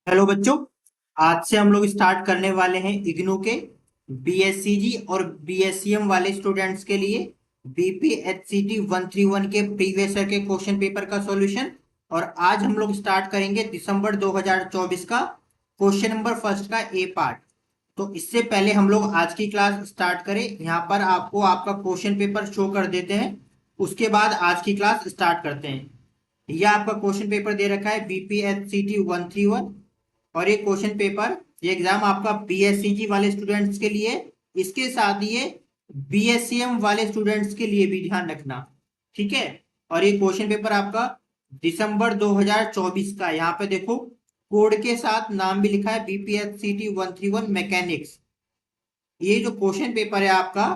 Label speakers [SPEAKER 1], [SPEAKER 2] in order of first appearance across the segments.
[SPEAKER 1] Hello बच्चों। आज से हम लोग स्टार्ट करने वाले हैं इग्नू के बीएससीजी और बीएससीएम वाले स्टूडेंट्स के लिए बीपीएचसीटी 131 के प्रीवियस ईयर के क्वेश्चन पेपर का सॉल्यूशन। और आज हम लोग स्टार्ट करेंगे दिसंबर 2024 का क्वेश्चन नंबर फर्स्ट का ए पार्ट। तो इससे पहले हम लोग आज की क्लास स्टार्ट करें, यहाँ पर आपको आपका क्वेश्चन पेपर शो कर देते हैं। उसके बाद आज की क्लास स्टार्ट करते हैं। यह आपका क्वेश्चन पेपर दे रखा है बीपीएचसीटी 131। और ये क्वेश्चन पेपर, ये एग्जाम आपका बीएससीजी वाले स्टूडेंट्स के लिए, इसके साथ ये बीएससीएम वाले स्टूडेंट्स के लिए भी ध्यान रखना। ठीक है। और ये क्वेश्चन पेपर आपका दिसंबर 2024 का, यहाँ पे देखो कोड के साथ नाम भी लिखा है बीपीएचसीटी 131 मैकेनिक्स। ये जो क्वेश्चन पेपर है आपका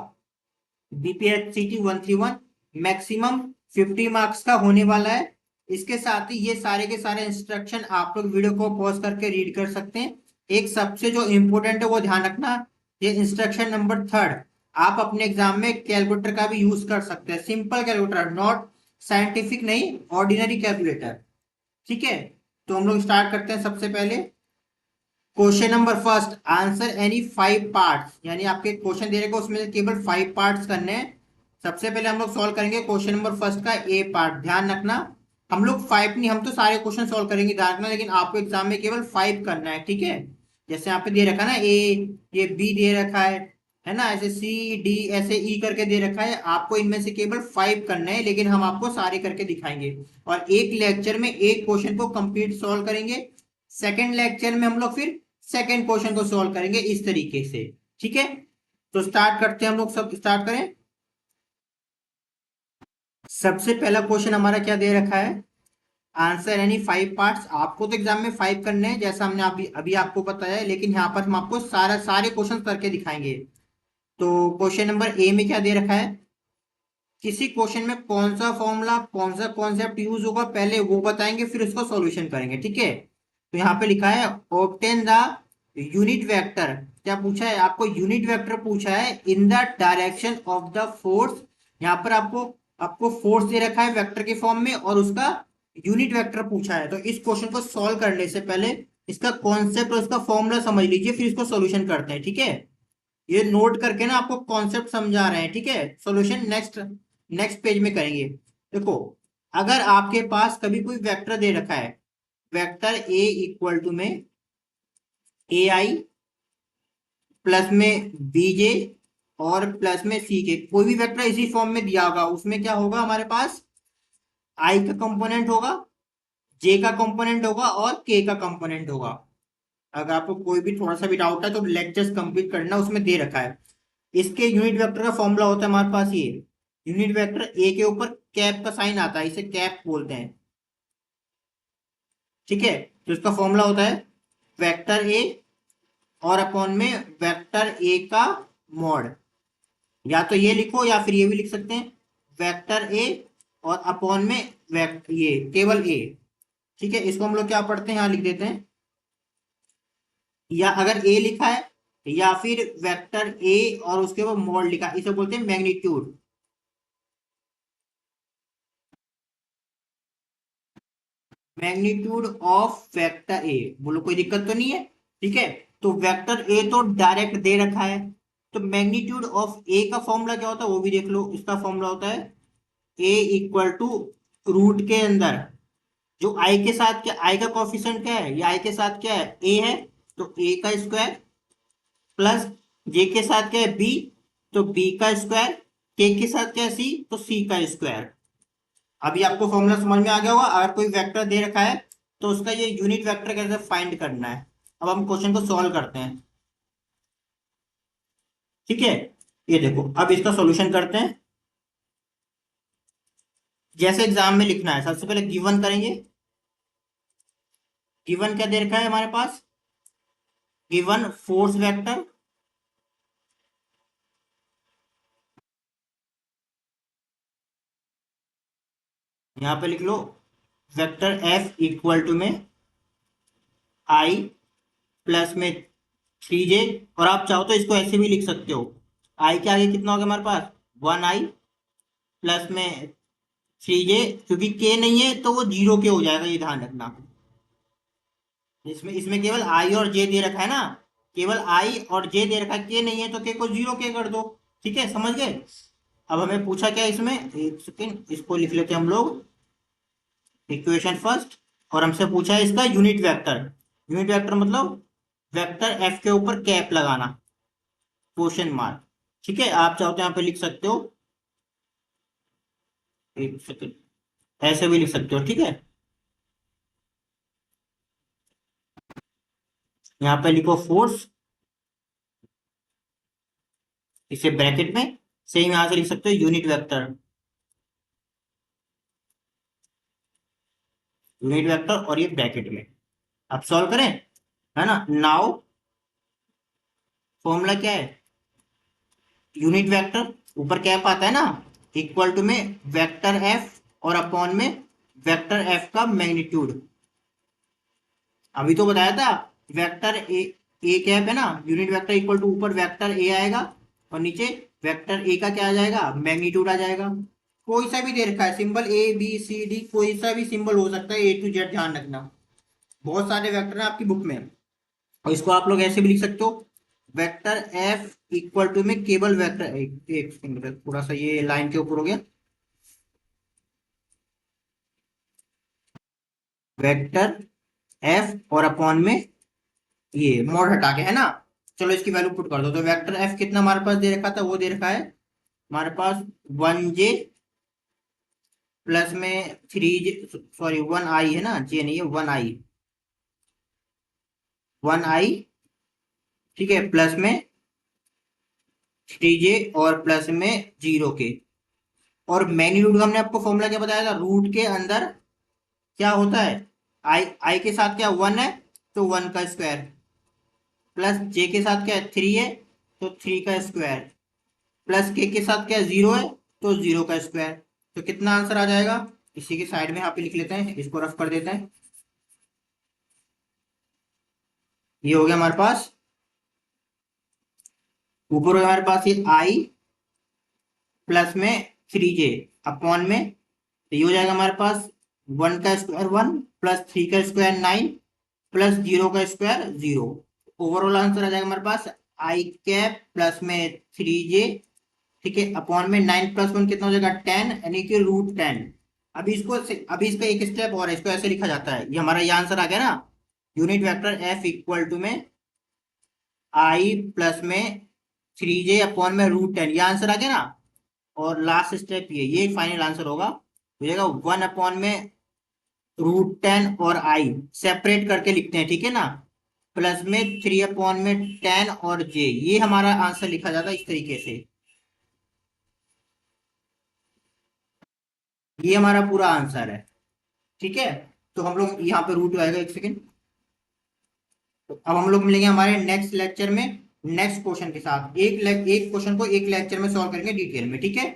[SPEAKER 1] बीपीएचसीटी 131 मैक्सिमम 50 मार्क्स का होने वाला है। इसके साथ ही ये सारे के सारे इंस्ट्रक्शन आप लोग वीडियो को पॉज करके रीड कर सकते हैं। एक सबसे जो इंपॉर्टेंट है वो ध्यान रखना, ये इंस्ट्रक्शन नंबर थर्ड, आप अपने एग्जाम में कैलकुलेटर का भी यूज कर सकते हैं। सिंपल कैलकुलेटर, नॉट साइंटिफिक नहीं, ऑर्डिनरी कैलकुलेटर। ठीक है। तो हम लोग स्टार्ट करते हैं। सबसे पहले question number first, answer any 5 parts, यानी आपके क्वेश्चन दे रखे उसमें से केवल 5 पार्ट्स करने हैं। सबसे पहले हम लोग सॉल्व करेंगे क्वेश्चन नंबर फर्स्ट का ए पार्ट। ध्यान रखना, हम लोग 5 नहीं, हम तो सारे क्वेश्चन सॉल्व करेंगे, ध्यान रखना, लेकिन आपको एग्जाम में केवल 5 करना है। ठीक है। जैसे यहाँ पे दे रखा है ना ए, ये बी दे रखा है ना, ऐसे सी डी ऐसे ई करके दे रखा है। आपको इनमें से केवल 5 करना है, लेकिन हम आपको सारे करके दिखाएंगे। और एक लेक्चर में एक क्वेश्चन को कंप्लीट सॉल्व करेंगे। सेकेंड लेक्चर में हम लोग फिर सेकेंड क्वेश्चन को सॉल्व करेंगे इस तरीके से। ठीक है। तो स्टार्ट करते हैं, हम लोग सब स्टार्ट करें। सबसे पहला क्वेश्चन हमारा क्या दे रखा है, आंसर एनी 5 पार्ट्स। आपको तो एग्जाम में 5 करने हैं जैसा हमने अभी अभी आपको बताया है, लेकिन यहाँ पर हम आपको सारे क्वेश्चन करके दिखाएंगे। तो क्वेश्चन नंबर ए में क्या दे रखा है, किसी क्वेश्चन में कौन सा फॉर्मूला कौन सा कॉन्सेप्ट यूज होगा पहले वो बताएंगे, फिर उसको सॉल्यूशन करेंगे। ठीक है। तो यहाँ पे लिखा है ऑब्टेन द यूनिट वेक्टर। क्या पूछा है आपको, यूनिट वेक्टर पूछा है in the direction of the force. यहाँ पर आपको आपको फोर्स दे रखा है वेक्टर के फॉर्म में और उसका यूनिट वेक्टर पूछा है। तो इस क्वेश्चन को सॉल्व करने से पहले इसका कॉन्सेप्ट और इसका फॉर्मूला समझ लीजिए, फिर इसको सॉल्यूशन करते हैं। ठीक है। ये नोट करके ना आपको कॉन्सेप्ट समझा रहे हैं। ठीक है। सॉल्यूशन नेक्स्ट नेक्स्ट पेज में करेंगे। देखो, अगर आपके पास कभी कोई वेक्टर दे रखा है, वेक्टर ए इक्वल टू में ए आई प्लस में बीजे और प्लस में सी के, कोई भी वेक्टर इसी फॉर्म में दिया होगा, उसमें क्या होगा हमारे पास, आई का कंपोनेंट होगा, जे का कंपोनेंट होगा और के का कंपोनेंट होगा। अगर आपको कोई भी थोड़ा सा भी डाउट है तो लेक्चर्स कंप्लीट करना, उसमें दे रखा है। इसके यूनिट वेक्टर का फॉर्मूला होता है हमारे पास ये, यूनिट वेक्टर ए के ऊपर कैप का साइन आता है, इसे कैप बोलते हैं। ठीक है। तो इसका फॉर्मूला होता है वेक्टर ए और अपॉन में वेक्टर ए का मॉड। या तो ये लिखो या फिर ये भी लिख सकते हैं, वेक्टर ए और अपॉन में ये केवल ए। ठीक है। इसको हम लोग क्या पढ़ते हैं, यहां लिख देते हैं, या अगर ए लिखा है या फिर वेक्टर ए और उसके ऊपर मॉड लिखा, इसे बोलते हैं magnitude. Magnitude of vector A, बोलो कोई दिक्कत तो नहीं है। ठीक है। तो वेक्टर ए तो डायरेक्ट दे रखा है, तो मैग्नीट्यूड ऑफ ए का फॉर्मूला क्या होता है वो भी देख लो। इसका फॉर्मूला होता है ए इक्वल टू रूट के अंदर जो आई के साथ, क्या आई का कोफिशिएंट क्या है, ये आई के साथ क्या है, ए है, तो ए का स्क्वायर प्लस जे के साथ क्या है बी, तो बी का स्क्वायर, के साथ क्या है सी, तो सी का स्क्वायर। अभी आपको फॉर्मूला समझ में आ गया होगा। अगर कोई वेक्टर दे रखा है तो उसका ये यूनिट वेक्टर कैसे फाइंड करना है। अब हम क्वेश्चन को सॉल्व करते हैं। ठीक है। ये देखो, अब इसका सॉल्यूशन करते हैं जैसे एग्जाम में लिखना है। सबसे पहले गिवन करेंगे। गिवन क्या दे रखा है हमारे पास, गिवन फोर्स वेक्टर यहां पे लिख लो, वेक्टर एफ इक्वल टू में आई प्लस में 3 जे, और आप चाहो तो इसको ऐसे भी लिख सकते हो, आई के आगे कितना होगा हमारे पास 1 आई प्लस में 3 जे, क्योंकि के नहीं है तो वो जीरो के हो जाएगा, ये ध्यान रखना। इसमें इसमें केवल आई और जे दे रखा है ना, केवल आई और जे दे रखा है, के नहीं है तो के को जीरो के कर दो। ठीक है, समझ गए। अब हमें पूछा क्या है इसमें, एक सेकेंड इसको लिख लेते हैं हम लोग, इक्वेशन फर्स्ट। और हमसे पूछा है इसका यूनिट वेक्टर। यूनिट वेक्टर मतलब वेक्टर एफ के ऊपर कैप लगाना, क्वेश्चन मार्क। ठीक है, आप चाहो तो यहाँ पे लिख सकते हो, एक सेकेंड, ऐसे भी लिख सकते हो। ठीक है, यहाँ पे लिखो फोर्स, इसे ब्रैकेट में, सेम यहाँ से लिख सकते हो यूनिट वेक्टर। यूनिट वेक्टर और ये ब्रैकेट में। अब सॉल्व करें, है ना। नाउ फॉर्मूला क्या है, यूनिट वेक्टर ऊपर कैप आता है ना, इक्वल टू में वेक्टर एफ और अपॉन में वेक्टर एफ का मैग्नीट्यूड। अभी तो बताया था, वेक्टर ए कैप है ना, यूनिट वेक्टर इक्वल टू ऊपर वेक्टर ए आएगा और नीचे वेक्टर ए का क्या आ जाएगा, मैग्नीट्यूड आ जाएगा। कोई सा भी दे रखा है symbol, A B C D, कोई सा भी सिंबल हो सकता है, ए टू जेड ध्यान रखना। बहुत सारे वेक्टर हैं आपकी बुक में, और इसको आप लोग ऐसे भी लिख सकते हो, वेक्टर एफ इक्वल टू में केवल वेक्टर, एक सेकंड, थोड़ा सा ये लाइन के ऊपर हो गया, वेक्टर एफ और अपॉन में ये मोड हटा के, है ना। चलो इसकी वैल्यू पुट कर दो, तो वेक्टर एफ कितना हमारे पास दे रखा था, वो दे रखा है हमारे पास 1 जे प्लस में 3 जे, सॉरी 1 आई है ना, जे नहीं है, 1 आई, 1 आई, ठीक है, प्लस में 3 जे और प्लस में 0 के। और मैग्नीट्यूड का हमने आपको फॉर्मूला क्या बताया था, रूट के अंदर क्या होता है, आई आई के साथ क्या 1 है, तो 1 का स्क्वायर, प्लस जे के साथ क्या है 3 है, तो 3 का स्क्वायर, प्लस के साथ क्या 0 है, तो 0 का स्क्वायर। तो कितना आंसर आ जाएगा, इसी के साइड में यहाँ पे लिख लेते हैं, इसको रफ कर देते हैं। ये हो गया हमारे पास, ऊपर हो गया हमारे पास ये आई प्लस में 3 जे अपॉन में, तो ये हो जाएगा हमारे पास 1 का स्क्वायर 1 प्लस 3 का स्क्वायर 9 प्लस 0 का स्क्वायर 0। ओवरऑल आंसर आ जाएगा हमारे पास आई कैप प्लस में 3 जे, ठीक है, अपॉन में 9 + 1 कितना हो जाएगा 10, यानी कि √10। अभी इसका एक स्टेप और है, इसको ऐसे लिखा जाता है, ये हमारा ये आंसर आ गया ना, unit vector F equal to में आई प्लस में 3 जे अपॉन में √10, ये आंसर आ गया ना। और लास्ट स्टेप ये फाइनल आंसर होगा, हो जाएगा 1 अपॉन में √10 और आई सेपरेट करके लिखते हैं, ठीक है ना, प्लस में 3/10 और जे, ये हमारा आंसर लिखा जाता है इस तरीके से। ये हमारा पूरा आंसर है। ठीक है, तो हम लोग यहाँ पे रूट आएगा, एक सेकेंड। तो अब हम लोग मिलेंगे हमारे नेक्स्ट लेक्चर में, नेक्स्ट क्वेश्चन के साथ, एक क्वेश्चन को एक लेक्चर में सॉल्व करेंगे डिटेल में, ठीक है।